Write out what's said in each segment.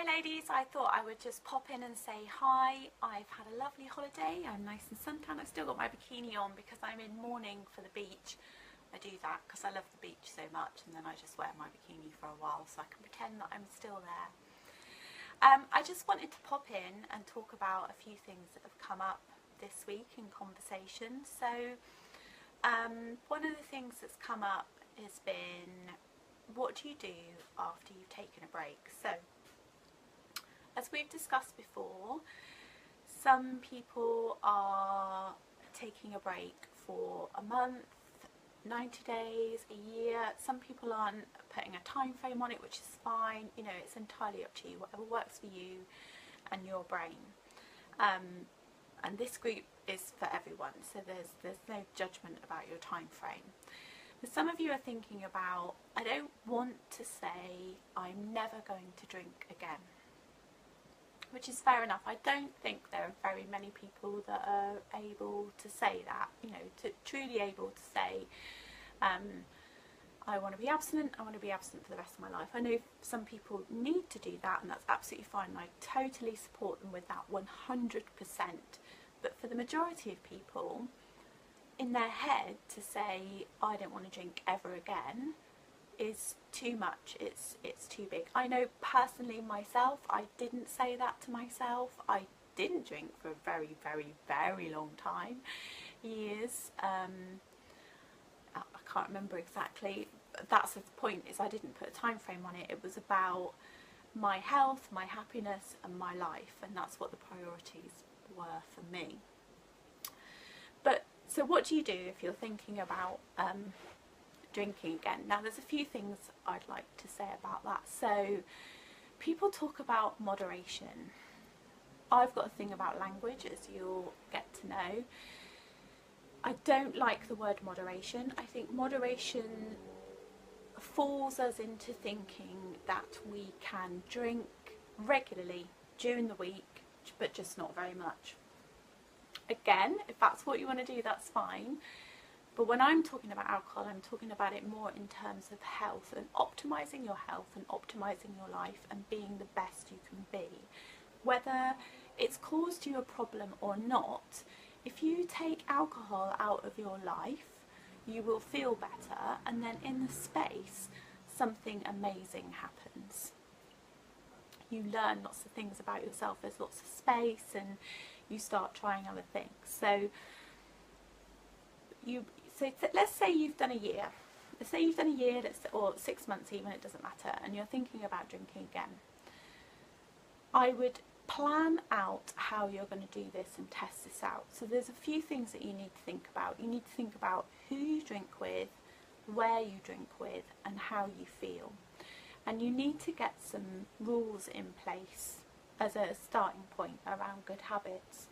Hi ladies, I thought I would just pop in and say hi. I've had a lovely holiday. I'm nice and suntanned. I've still got my bikini on because I'm in mourning for the beach. I do that because I love the beach so much, and then I just wear my bikini for a while so I can pretend that I'm still there. I just wanted to pop in and talk about a few things that have come up this week in conversation. So one of the things that's come up has been, what do you do after you've taken a break? So as we've discussed before, some people are taking a break for a month, 90 days, a year. Some people aren't putting a time frame on it, which is fine. You know, it's entirely up to you, whatever works for you and your brain. And this group is for everyone, so there's no judgment about your time frame. But some of you are thinking about, I don't want to say I'm never going to drink again, which is fair enough. I don't think there are very many people that are able to say that, you know, to truly able to say, I want to be abstinent, I want to be abstinent for the rest of my life. I know some people need to do that, and that's absolutely fine, and I totally support them with that 100%. But for the majority of people, in their head, to say, I don't want to drink ever again, is too much. It's too big. I know personally myself, I didn't say that to myself. I didn't drink for a very, very, very long time, years. I can't remember exactly. That's the point, is I didn't put a time frame on it. It was about my health, my happiness and my life, and that's what the priorities were for me. But so what do you do if you're thinking about drinking again? Now there's a few things I'd like to say about that. So people talk about moderation. I've got a thing about language, as you'll get to know. I don't like the word moderation. I think moderation fools us into thinking that we can drink regularly during the week, but just not very much. Again, if that's what you want to do, that's fine. But when I'm talking about alcohol, I'm talking about it more in terms of health and optimising your health and optimising your life and being the best you can be. Whether it's caused you a problem or not, if you take alcohol out of your life, you will feel better, and then in the space, something amazing happens. You learn lots of things about yourself, there's lots of space, and you start trying other things. So let's say you've done a year. Let's say you've done a year, or 6 months even, it doesn't matter, and you're thinking about drinking again. I would plan out how you're going to do this and test this out. So there's a few things that you need to think about. You need to think about who you drink with, where you drink with, and how you feel. And you need to get some rules in place as a starting point around good habits.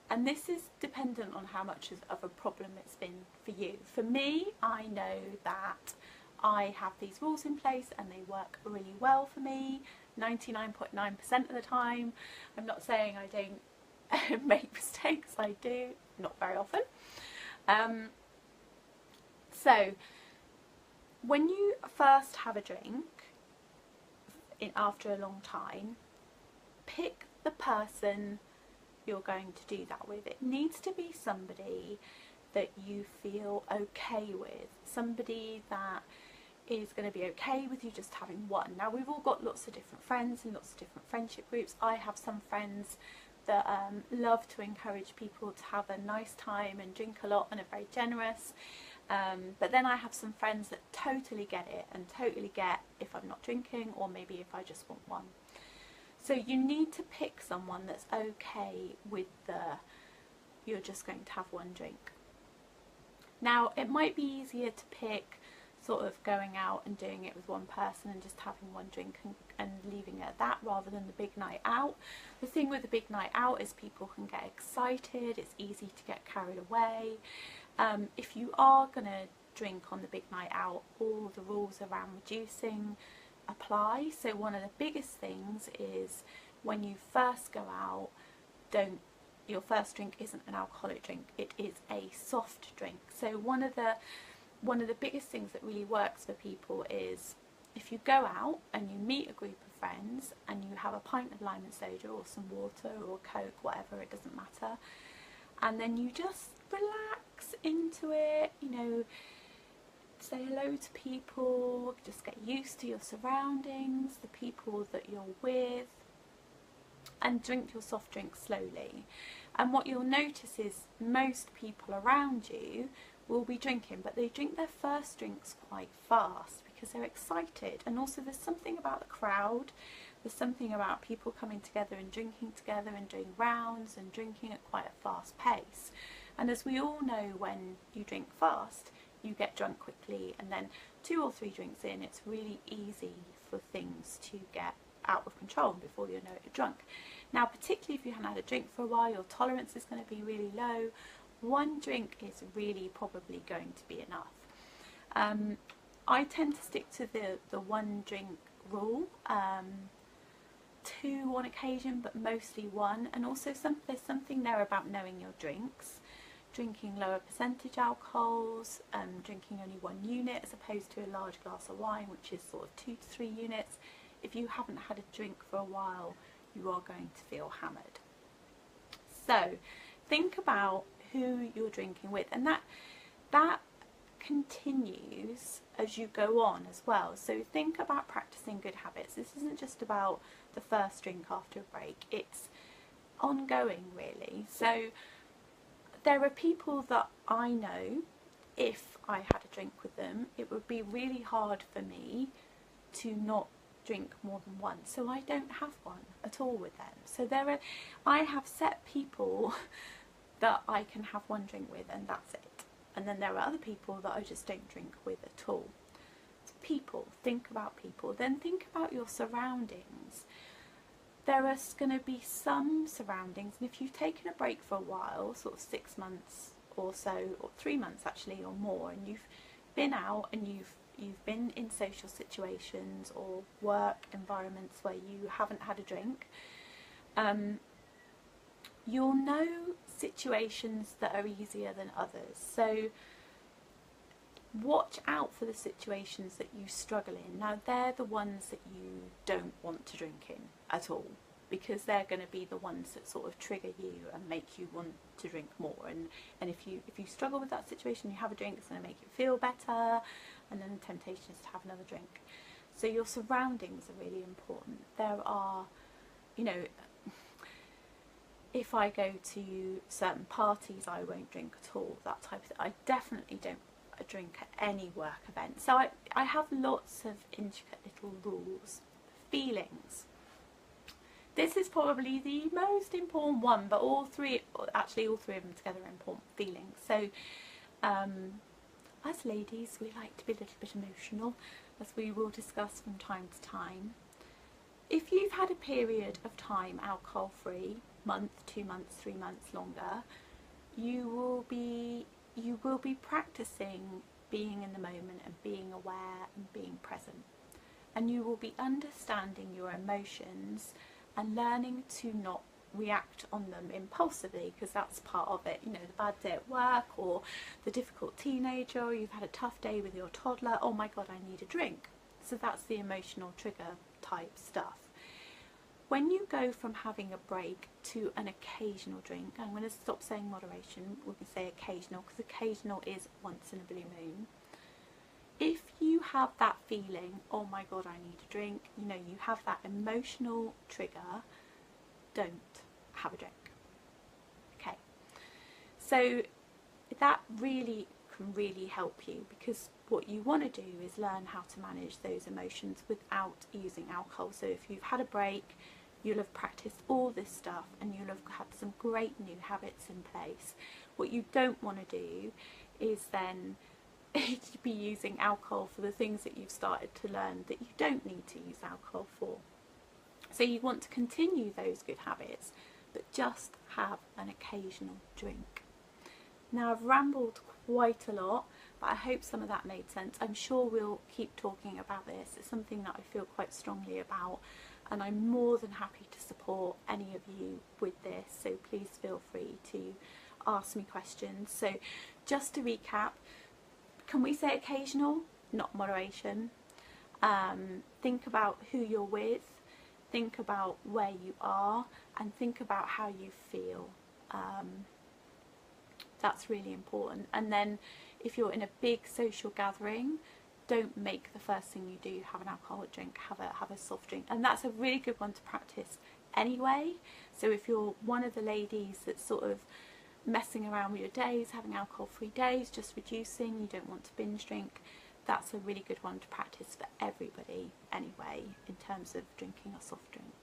And this is dependent on how much of a problem it's been for you. For me, I know that I have these rules in place and they work really well for me 99.9% of the time. I'm not saying I don't make mistakes, I do, not very often. So when you first have a drink after a long time, pick the person you're going to do that with. It needs to be somebody that you feel okay with, somebody that is going to be okay with you just having one. Now we've all got lots of different friends and lots of different friendship groups. I have some friends that love to encourage people to have a nice time and drink a lot and are very generous, but then I have some friends that totally get it and totally get if I'm not drinking, or maybe if I just want one. So you need to pick someone that's okay with you're just going to have one drink. Now it might be easier to pick sort of going out and doing it with one person and just having one drink and leaving it at that, rather than the big night out. The thing with the big night out is people can get excited, it's easy to get carried away. If you are going to drink on the big night out, all the rules around reducing apply. So one of the biggest things is, when you first go out, your first drink isn't an alcoholic drink, it is a soft drink. So one of the biggest things that really works for people is if you go out and you meet a group of friends and you have a pint of lime and soda or some water or Coke, whatever, it doesn't matter, and then you just relax into it, you know, say hello to people, just get used to your surroundings, the people that you're with, and drink your soft drink slowly. And what you'll notice is most people around you will be drinking, but they drink their first drinks quite fast because they're excited. And also there's something about the crowd, there's something about people coming together and drinking together and doing rounds and drinking at quite a fast pace. And as we all know, when you drink fast, you get drunk quickly, and then 2 or 3 drinks in, it's really easy for things to get out of control, and before you know it, you're drunk. Now, particularly if you haven't had a drink for a while, your tolerance is going to be really low. 1 drink is really probably going to be enough. I tend to stick to the 1 drink rule, 2 on occasion, but mostly 1. And also there's something there about knowing your drinks, drinking lower percentage alcohols, drinking only 1 unit as opposed to a large glass of wine, which is sort of 2 to 3 units. If you haven't had a drink for a while, you are going to feel hammered. So think about who you're drinking with, and that continues as you go on as well. So think about practicing good habits. This isn't just about the first drink after a break, it's ongoing really. So there are people that I know, if I had a drink with them, it would be really hard for me to not drink more than 1, so I don't have one at all with them. So I have set people that I can have 1 drink with, and that's it. And then there are other people that I just don't drink with at all. So people, think about people. Then think about your surroundings. There are going to be some surroundings, and if you've taken a break for a while, sort of 6 months or so, or 3 months actually, or more, and you've been out and you've been in social situations or work environments where you haven't had a drink, you'll know situations that are easier than others. So watch out for the situations that you struggle in. Now they're the ones that you don't want to drink in at all, because they're going to be the ones that sort of trigger you and make you want to drink more. And if you struggle with that situation, you have a drink, it's going to make you feel better, and then the temptation is to have another drink. So your surroundings are really important. There are, you know, if I go to certain parties, I won't drink at all, that type of thing. I definitely don't drink at any work event. So I have lots of intricate little rules. Feelings. This is probably the most important one, but all three of them together are important. Feelings. So as ladies, we like to be a little bit emotional, as we will discuss from time to time. If you've had a period of time alcohol free, month, 2 months, 3 months, longer, you will be practicing being in the moment and being aware and being present, and you will be understanding your emotions and learning to not react on them impulsively, because that's part of it. You know, the bad day at work, or the difficult teenager, or you've had a tough day with your toddler, oh my god, I need a drink. So that's the emotional trigger type stuff. When you go from having a break to an occasional drink, I'm going to stop saying moderation, we can say occasional, because occasional is once in a blue moon. If you have that feeling, oh my god, I need a drink, you know, you have that emotional trigger, don't have a drink. Okay, so that really can really help you, because what you want to do is learn how to manage those emotions without using alcohol. So if you've had a break, you'll have practiced all this stuff and you'll have had some great new habits in place. What you don't want to do is then be using alcohol for the things that you've started to learn that you don't need to use alcohol for. So you want to continue those good habits, but just have an occasional drink. Now I've rambled quite a lot, but I hope some of that made sense. I'm sure we'll keep talking about this. It's something that I feel quite strongly about, and I'm more than happy to support any of you with this, so please feel free to ask me questions. So just to recap, can we say occasional, not moderation? Think about who you're with, think about where you are, and think about how you feel. That's really important. And then if you're in a big social gathering, don't make the first thing you do have an alcoholic drink, have a soft drink. And that's a really good one to practice anyway. So if you're one of the ladies that's sort of messing around with your days, having alcohol-free days, just reducing, you don't want to binge drink, that's a really good one to practice for everybody anyway, in terms of drinking a soft drink.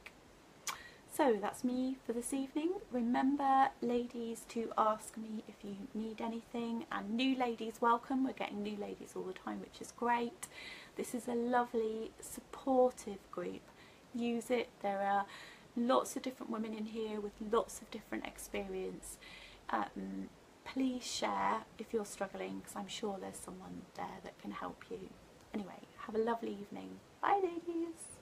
So that's me for this evening. Remember, ladies, to ask me if you need anything, and new ladies welcome. We're getting new ladies all the time, which is great. This is a lovely, supportive group. Use it. There are lots of different women in here with lots of different experience. Please share if you're struggling, because I'm sure there's someone there that can help you. Anyway, have a lovely evening. Bye, ladies.